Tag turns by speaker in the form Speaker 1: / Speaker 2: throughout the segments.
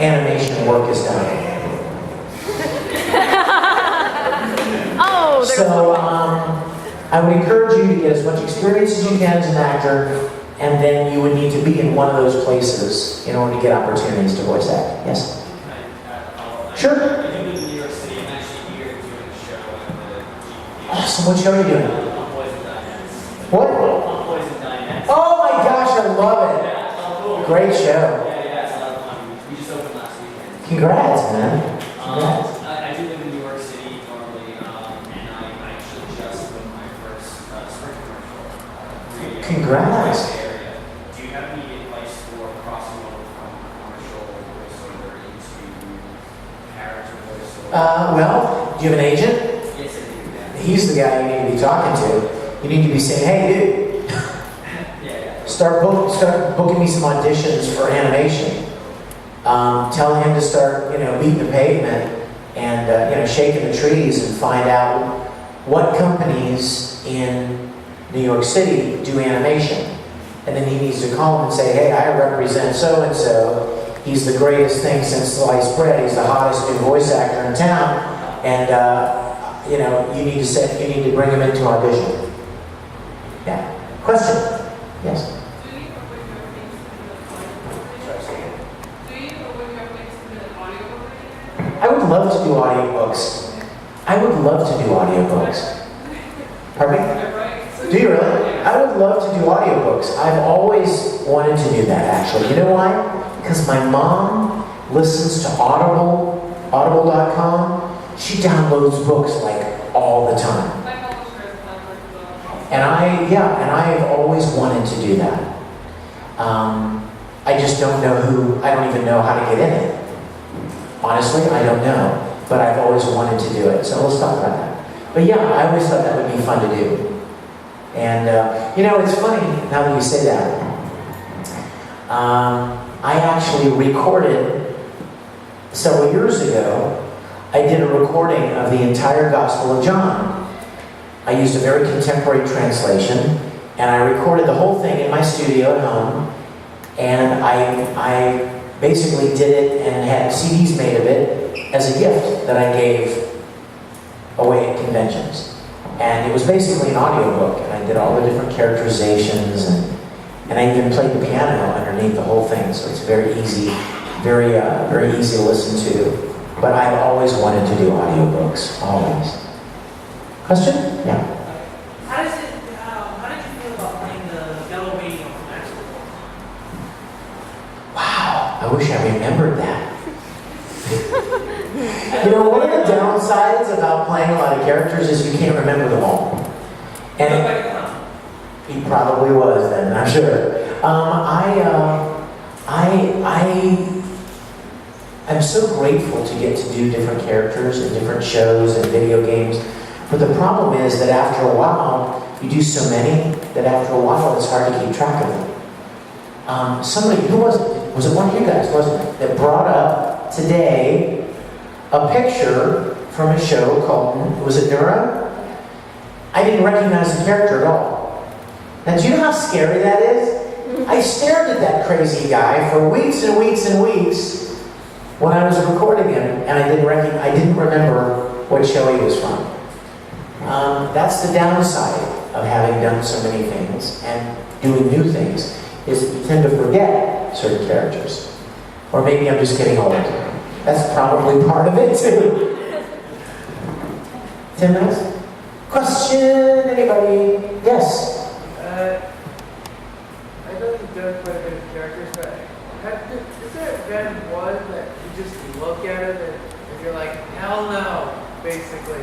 Speaker 1: animation work is done.
Speaker 2: Oh,
Speaker 1: So I would encourage you to get as much experience as you can as an actor, and then you would need to be in one of those places in order to get opportunities to voice act. Yes? Sure.
Speaker 3: I do live in New York City. I'm actually here doing a show at the GP.
Speaker 1: Awesome. What show are you doing?
Speaker 3: Poison Diane's.
Speaker 1: What?
Speaker 3: Poison Diane's.
Speaker 1: Oh my gosh, I love it.
Speaker 3: Yeah, cool.
Speaker 1: Great show.
Speaker 3: Yeah, it's a lot of fun. We just opened last weekend.
Speaker 1: Congrats, man. Congrats.
Speaker 3: I do live in New York City normally, and I actually just filmed my first spring commercial.
Speaker 1: Congrats.
Speaker 3: Area. Do you have any advice for crossing over from commercial voiceover into character voiceover?
Speaker 1: Well, do you have an agent?
Speaker 3: Yes, I do. Yeah.
Speaker 1: He's the guy you need to be talking to. You need to be saying, hey, dude,
Speaker 3: Yeah.
Speaker 1: start booking me some auditions for animation. Tell him to start, beating the pavement and, shaking the trees and find out what companies in New York City do animation. And then he needs to call him and say, hey, I represent so-and-so. He's the greatest thing since sliced bread. He's the hottest new voice actor in town. And, you need to bring him into audition. Yeah. Question? Yes? I would love to do audiobooks. I would love to do audiobooks. Pardon me? Do you really? I would love to do audiobooks. I've always wanted to do that, actually. You know why? Because my mom listens to audible.com. She downloads books like all the time. And I've always wanted to do that. I just don't know I don't even know how to get in it. Honestly, I don't know, but I've always wanted to do it, so let's talk about that. But yeah, I always thought that would be fun to do. And, it's funny, now that you say that, I actually recorded, several years ago, I did a recording of the entire Gospel of John. I used a very contemporary translation, and I recorded the whole thing in my studio at home, and I basically did it and had CDs made of it as a gift that I gave away at conventions. And it was basically an audiobook, and I did all the different characterizations, and I even played the piano underneath the whole thing, so it's very easy, very easy to listen to. But I've always wanted to do audiobooks, always. Question? Yeah.
Speaker 4: How did you feel about playing the yellow baby on Maxwell?
Speaker 1: Wow, I wish I remembered that. One of the downsides about playing a lot of characters is you can't remember them all. And he probably was then, I'm sure. I'm so grateful to get to do different characters in different shows and video games. But the problem is that after a while, you do so many that after a while it's hard to keep track of them. Somebody, who was it one of you guys, wasn't it, that brought up today a picture from a show called, was it Neuro? I didn't recognize the character at all. Now, do you know how scary that is? I stared at that crazy guy for weeks and weeks and weeks when I was recording him, and I didn't remember what show he was from. That's the downside of having done so many things and doing new things, is that you tend to forget certain characters. Or maybe I'm just getting old. That's probably part of it too. 10 minutes? Question, anybody? Yes?
Speaker 5: I know you've done quite a bit of characters, but has there been one that you just look at it and you're like, hell no, basically?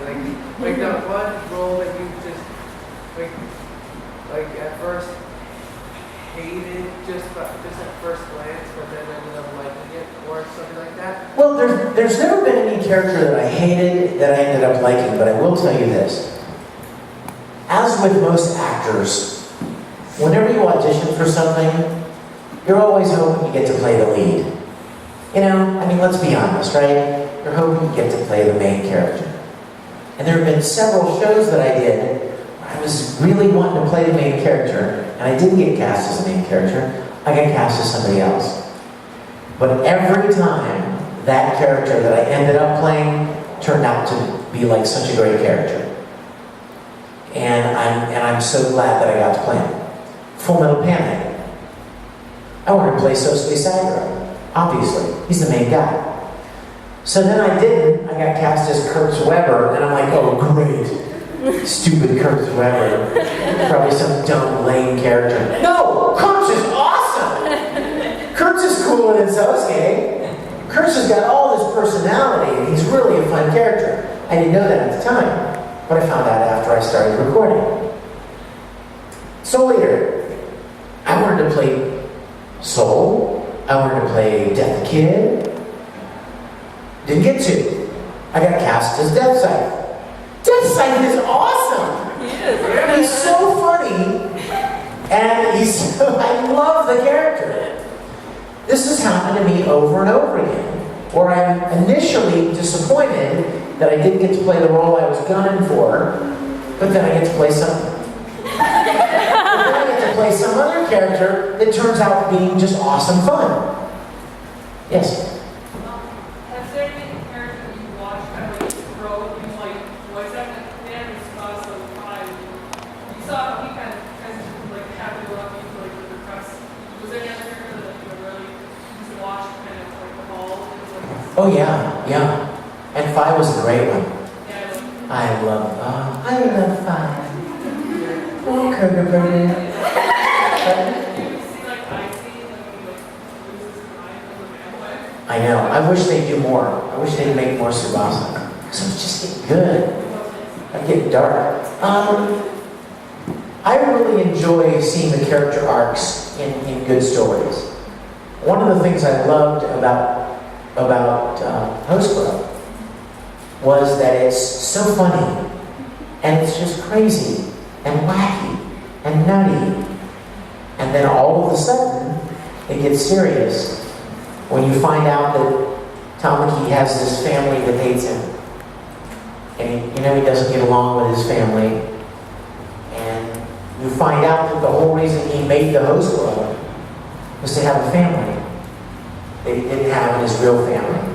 Speaker 5: Like that one role that you just, like at first hated just at first glance, but then ended up liking it, or something like that?
Speaker 1: Well, there's never been any character that I hated that I ended up liking, but I will tell you this. As with most actors, whenever you audition for something, you're always hoping you get to play the lead. Let's be honest, right? You're hoping you get to play the main character. And there have been several shows that I did where I was really wanting to play the main character, and I didn't get cast as the main character. I got cast as somebody else. But every time, that character that I ended up playing turned out to be like such a great character. And I'm so glad that I got to play him. Full Metal Panic. I wanted to play Sosuke Saguro. Obviously, he's the main guy. So then I didn't. I got cast as Kurtz Weber, and I'm like, oh great, stupid Kurtz Weber. Probably some dumb, lame character. No, Kurtz is awesome. Kurtz is cooler than Sosuke. Kurtz has got all this personality, and he's really a fun character. I didn't know that at the time, but I found out after I started recording. Soul Eater. I wanted to play Soul. I wanted to play Death Kid. Didn't get to. I got cast as Death Sight. Death Sight is awesome!
Speaker 2: He is.
Speaker 1: He's so funny, and I love the character. This has happened to me over and over again, where I'm initially disappointed that I didn't get to play the role I was gunning for, but then I get to play some other character that turns out being just awesome fun. Yes?
Speaker 6: Has there been a character that you watched kind of like grow and like voice acting and response of time? You saw how he kind of transitioned from like happy lucky to like the depressed. Was there any other character that you really just watched kind of like evolve?
Speaker 1: Oh yeah. And 5 was a great one.
Speaker 6: Yeah,
Speaker 1: I love 5. Oh, Kirby. I know. I wish they'd do more. I wish they'd make more Tsubasa. So it's just getting good. I'm getting dark. I really enjoy seeing the character arcs in good stories. One of the things I loved about Host Club was that it's so funny, and it's just crazy, and wacky, and nutty. And then all of a sudden, it gets serious when you find out that Tamaki has this family that hates him. And he doesn't get along with his family. And you find out that the whole reason he made the Host Club was to have a family that he didn't have in his real family.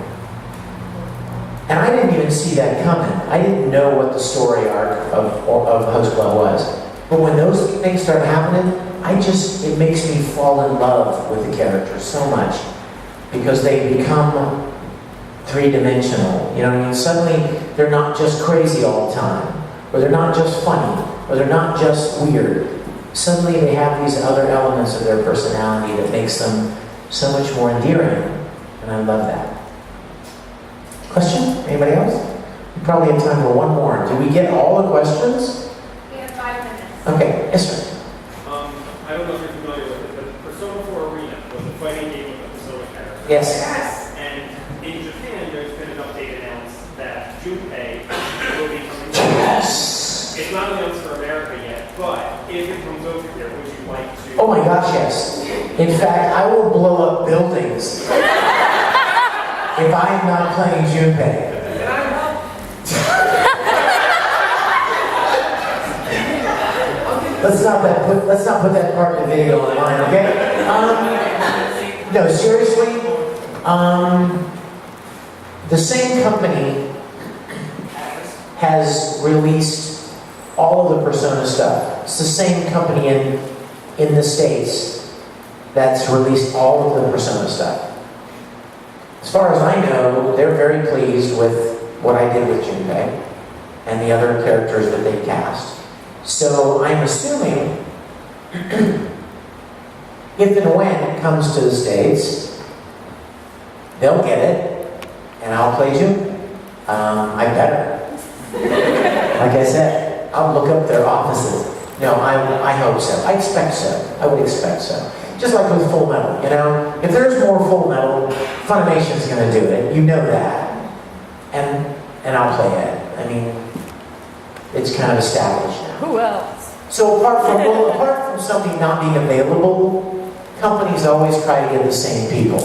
Speaker 1: And I didn't even see that coming. I didn't know what the story arc of Host Club was. But when those things start happening, it makes me fall in love with the characters so much. Because they become three-dimensional. You know what I mean? Suddenly, they're not just crazy all the time. Or they're not just funny. Or they're not just weird. Suddenly, they have these other elements of their personality that makes them so much more endearing. And I love that. Question? Anybody else? We probably have time for one more. Did we get all the questions?
Speaker 6: We have 5 minutes.
Speaker 1: Okay, yes sir.
Speaker 3: I don't know if you're familiar with it, but Persona 4 Arena was a fighting game with a Persona character.
Speaker 1: Yes.
Speaker 3: And in Japan, there's been an update announced that Junpei will be coming.
Speaker 1: Yes.
Speaker 3: It's not announced for America yet, but if it comes over here, would you like to?
Speaker 1: Oh my gosh, yes. In fact, I will blow up buildings if I am not playing Junpei. Let's not put that part of the video online, okay? No, seriously. The same company has released all of the Persona stuff. It's the same company in the States that's released all of the Persona stuff. As far as I know, they're very pleased with what I did with Junpei and the other characters that they cast. So I'm assuming if and when it comes to the States, they'll get it, and I'll play Junpei. I better. Like I said, I'll look up their offices. No, I hope so. I expect so. I would expect so. Just like with Full Metal, if there's more Full Metal, Funimation's going to do it. You know that. And I'll play it. I mean, it's kind of established now.
Speaker 2: Who else?
Speaker 1: So apart from something not being available, companies always try to get the same people.